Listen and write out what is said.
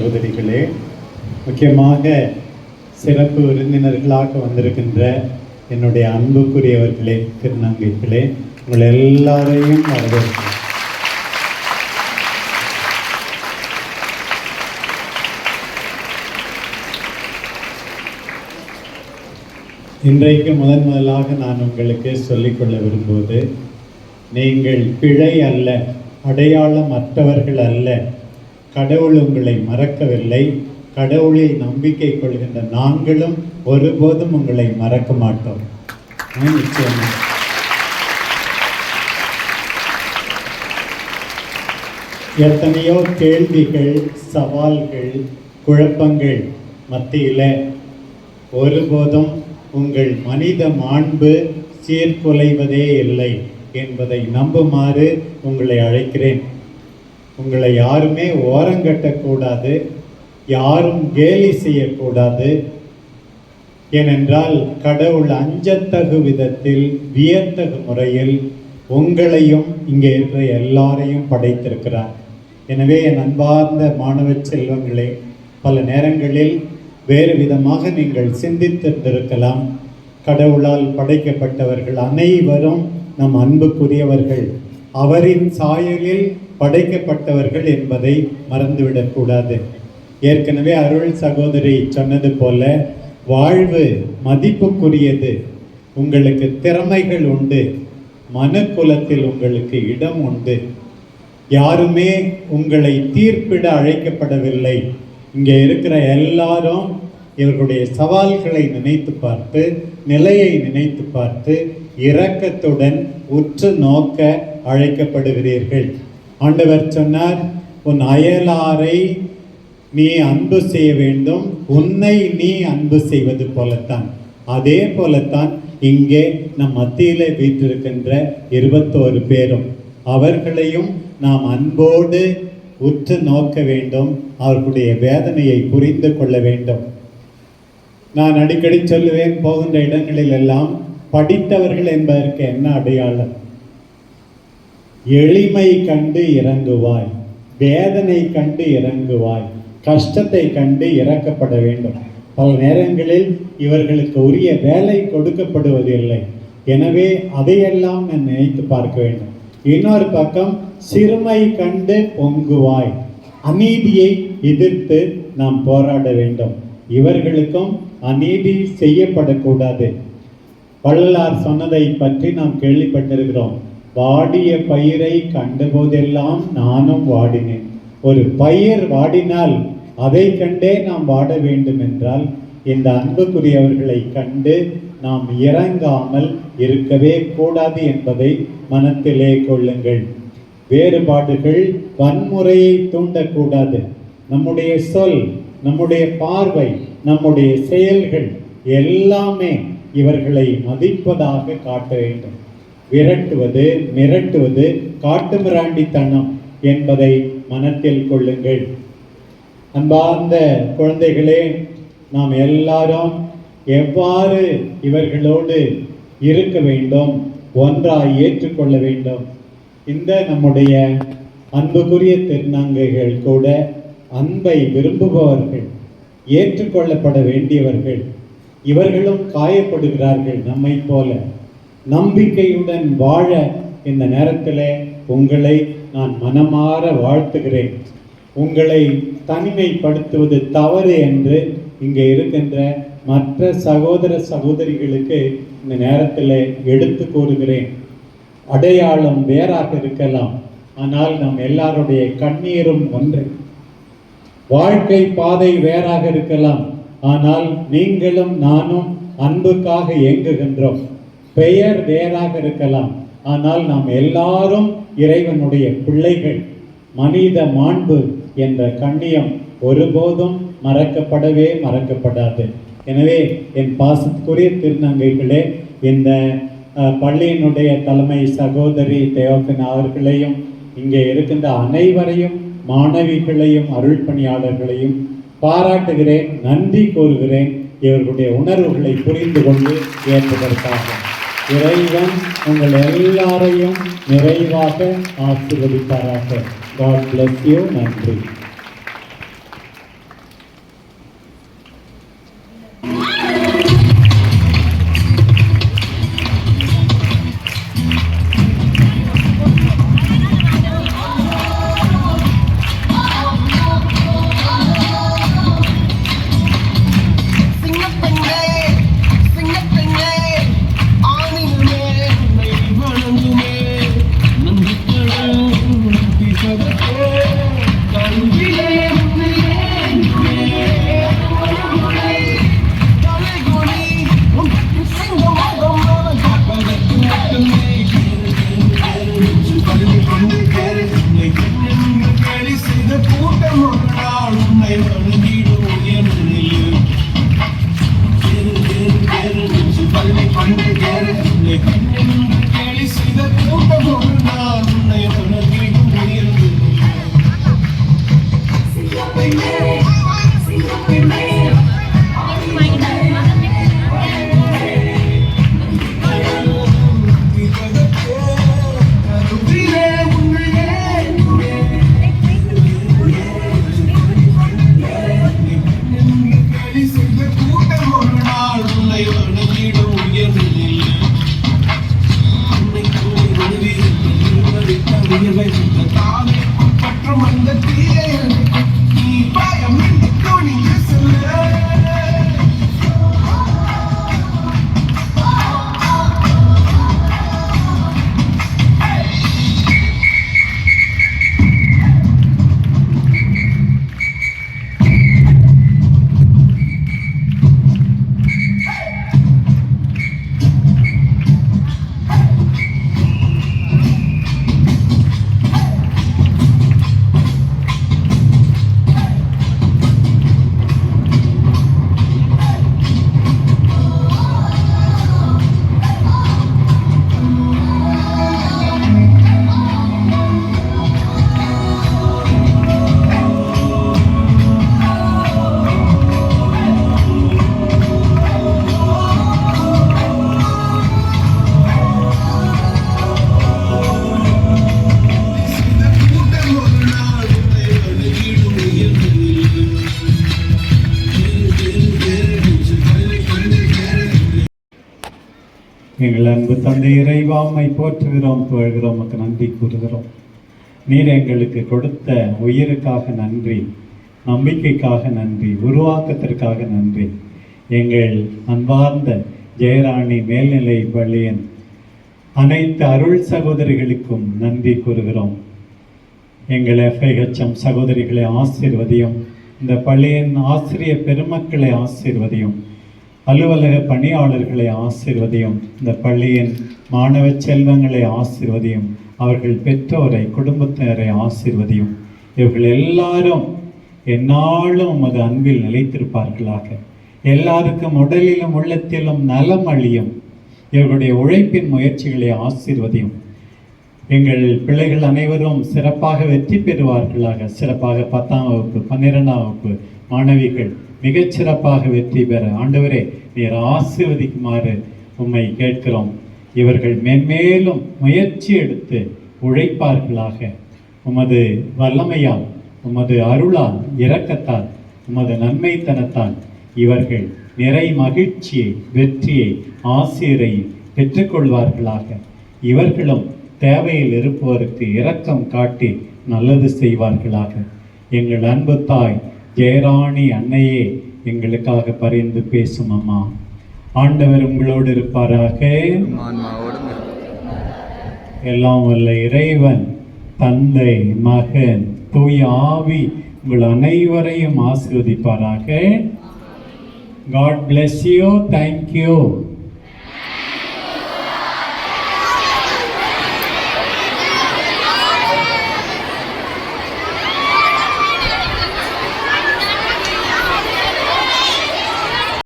சகோதரிகளே, முக்கியமாக சிறப்பு விருந்தினர்களாக வந்திருக்கின்ற என்னுடைய அன்புக்குரியவர்களே, திருநங்கைகளே, உங்கள் எல்லாரையும் வரவேற்கிறேன். இன்றைக்கு முதலாக நான் உங்களுக்கு சொல்லிக்கொள்ள விரும்புவது, நீங்கள் பிழை அல்ல, அடையாளம் அற்றவர்கள் அல்ல. கடவுள் உங்களை மறக்கவில்லை. கடவுளில் நம்பிக்கை கொள்கின்ற நாங்களும் ஒருபோதும் உங்களை மறக்க மாட்டோம். நிச்சயமாக எத்தனையோ கேள்விகள், சவால்கள், குழப்பங்கள் மத்தியில் ஒருபோதும் உங்கள் மனித மாண்பு சீர்குலைவதே இல்லை என்பதை நம்புமாறு உங்களை அழைக்கிறேன். உங்களை யாருமே ஓரங்கட்டக்கூடாது, யாரும் கேலி செய்யக்கூடாது. ஏனென்றால் கடவுள் அஞ்சத்தகு விதத்தில், வியத்தகு முறையில் உங்களையும் இங்கே இருக்கிற எல்லாரையும் படைத்திருக்கிறார். எனவே என் அன்பார்ந்த மாணவ செல்வங்களே, பல நேரங்களில் வேறு விதமாக நீங்கள் சிந்தித்திருந்திருக்கலாம். கடவுளால் படைக்கப்பட்டவர்கள் அனைவரும் நம் அன்புக்குரியவர்கள், அவரின் சாயலில் படைக்கப்பட்டவர்கள் என்பதை மறந்துவிடக்கூடாது. ஏற்கனவே அருள் சகோதரி சொன்னது போல, வாழ்வு மதிப்புக்குரியது. உங்களுக்கு திறமைகள் உண்டு, மனுக்குலத்தில் உங்களுக்கு இடம் உண்டு. யாருமே உங்களை தீர்ப்பிட அழைக்கப்படவில்லை. இங்கே இருக்கிற எல்லாரும் இவர்களுடைய சவால்களை நினைத்து பார்த்து, நிலையை நினைத்து பார்த்து, இரக்கத்துடன் உற்று நோக்க அழைக்கப்படுகிறீர்கள். ஆண்டவர் சொன்னார், உன் அயலாரை நீ அன்பு செய்ய வேண்டும், உன்னை நீ அன்பு செய்வது போலத்தான். அதே போலத்தான் இங்கே நம் மத்தியிலே வீற்றிருக்கின்ற 21 பேரும், அவர்களையும் நாம் அன்போடு உற்று நோக்க வேண்டும். அவர்களுடைய வேதனையை புரிந்து கொள்ள வேண்டும். நான் அடிக்கடி சொல்லுவேன், போகின்ற இடங்களில் எல்லாம் படித்தவர்கள் என்பதற்கு என்ன அடையாளம்? எளிமை கண்டு இறங்குவாய், வேதனை கண்டு இறங்குவாய், கஷ்டத்தை கண்டு இறக்கப்பட வேண்டும். பல நேரங்களில் இவர்களுக்கு உரிய வேலை கொடுக்கப்படுவதில்லை. எனவே அதையெல்லாம் நான் நினைத்து பார்க்க வேண்டும். இன்னொரு பக்கம் சிறுமை கண்டு பொங்குவாய், அநீதியை எதிர்த்து நாம் போராட வேண்டும். இவர்களுக்கும் அநீதி செய்யப்படக்கூடாது. வள்ளலார் சொன்னதை பற்றி நாம் கேள்விப்பட்டிருக்கிறோம். வாடிய பயிரை கண்டபோதெல்லாம் நானும் வாடினேன். ஒரு பயிர் வாடினால் அதை கண்டே நாம் வாட வேண்டும் என்றால், இந்த அன்புக்குரியவர்களை கண்டு நாம் இறங்காமல் இருக்கவே கூடாது என்பதை மனத்திலே கொள்ளுங்கள். வேறுபாடுகள் வன்முறையை தூண்டக்கூடாது. நம்முடைய சொல், நம்முடைய பார்வை, நம்முடைய செயல்கள் எல்லாமே இவர்களை மதிப்பதாக காட்ட வேண்டும். விரட்டுவது, மிரட்டுவது காட்டுமிராண்டித்தனம் என்பதை மனத்தில் கொள்ளுங்கள். அன்பார்ந்த குழந்தைகளே, நாம் எல்லாரும் எவ்வாறு இவர்களோடு இருக்க வேண்டும், ஒன்றாய் ஏற்றுக்கொள்ள வேண்டும். இந்த நம்முடைய அன்புக்குரிய திருநங்கைகள் கூட அன்பை விரும்புபவர்கள், ஏற்றுக்கொள்ளப்பட வேண்டியவர்கள். இவர்களும் காயப்படுகிறார்கள் நம்மை போல. நம்பிக்கையுடன் வாழ இந்த நேரத்தில் உங்களை நான் மனமாற வாழ்த்துகிறேன். உங்களை தனிமைப்படுத்துவது தவறு என்று இங்கே இருக்கின்ற மற்ற சகோதர சகோதரிகளுக்கு இந்த நேரத்தில் எடுத்து கூறுகிறேன். அடையாளம் வேறாக இருக்கலாம், ஆனால் நம் எல்லாருடைய கண்ணீரும் ஒன்று. வாழ்க்கை பாதை வேறாக இருக்கலாம், ஆனால் நீங்களும் நானும் அன்புக்காக இயங்குகின்றோம். பெயர் வேறாக இருக்கலாம், ஆனால் நாம் எல்லாரும் இறைவனுடைய பிள்ளைகள். மனித மாண்பு என்ற கண்ணியம் ஒருபோதும் மறக்கப்படாது. எனவே என் பாசத்துக்குரிய திருநங்கைகளே, இந்த பள்ளியினுடைய தலைமை சகோதரி தேவகன் அவர்களையும், இங்கே இருக்கின்ற அனைவரையும், மாணவிகளையும், அருள் பணியாளர்களையும் பாராட்டுகிறேன், நன்றி கூறுகிறேன். இவர்களுடைய உணர்வுகளை புரிந்து கொண்டு ஏற்பதற்காக இறைவன் உங்கள் எல்லாரையும் நிறைவாக ஆசீர்வதிப்பாராக. God bless you. நன்றி. எங்கள் அன்பு தந்தை இறைவா, உம்மை போற்றுகிறோம், புகழ்கிறோம், உமக்கு நன்றி கூறுகிறோம். நீர் எங்களுக்கு கொடுத்த உயிருக்காக நன்றி, நம்பிக்கைக்காக நன்றி, உருவாக்கத்திற்காக நன்றி. எங்கள் அன்பார்ந்த ஜெயராணி மேல்நிலை பள்ளியின் அனைத்து அருள் சகோதரிகளுக்கும் நன்றி கூறுகிறோம். எங்கள் FIHM சகோதரிகளை ஆசீர்வதியும், இந்த பள்ளியின் ஆசிரியர் பெருமக்களை ஆசீர்வதியும், அலுவலக பணியாளர்களை ஆசீர்வதியும், இந்த பள்ளியின் மாணவ செல்வங்களை ஆசீர்வதியும், அவர்கள் பெற்றோரை குடும்பத்தினரை ஆசீர்வதியும். இவர்கள் எல்லாரும் எந்நாளும் உமது அன்பில் நிலைத்திருப்பார்களாக. எல்லாருக்கும் உடலிலும் உள்ளத்திலும் நலம் அழியும். இவர்களுடைய உழைப்பின் முயற்சிகளை ஆசீர்வதியும். எங்கள் பிள்ளைகள் அனைவரும் சிறப்பாக வெற்றி பெறுவார்களாக. சிறப்பாக 10ஆம் வகுப்பு 12ஆம் வகுப்பு மாணவிகள் மிகச்சிறப்பாக வெற்றி பெற ஆண்டவரே நீர் ஆசீர்வதிக்குமாறு உம்மை கேட்கிறோம். இவர்கள் மென்மேலும் முயற்சி எடுத்து உழைப்பார்களாக. உமது வல்லமையால், உமது அருளால், இரக்கத்தால், உமது நன்மைத்தனத்தால் இவர்கள் நிறை மகிழ்ச்சியை, வெற்றியை, ஆசிரை பெற்றுக்கொள்வார்களாக. இவர்களும் தேவையில் இருப்பவருக்கு இரக்கம் காட்டி நல்லது செய்வார்களாக. எங்கள் அன்பு தாய் ஜெயராணி அன்னையே எங்களுக்காக பரிந்து பேசும் அம்மா. ஆண்டவர் உங்களோடு இருப்பாராக. எல்லாம் வல்ல இறைவன் தந்தை, மகன், தூய ஆவி உங்கள் அனைவரையும் ஆசீர்வதிப்பாராக. God bless you. Thank you.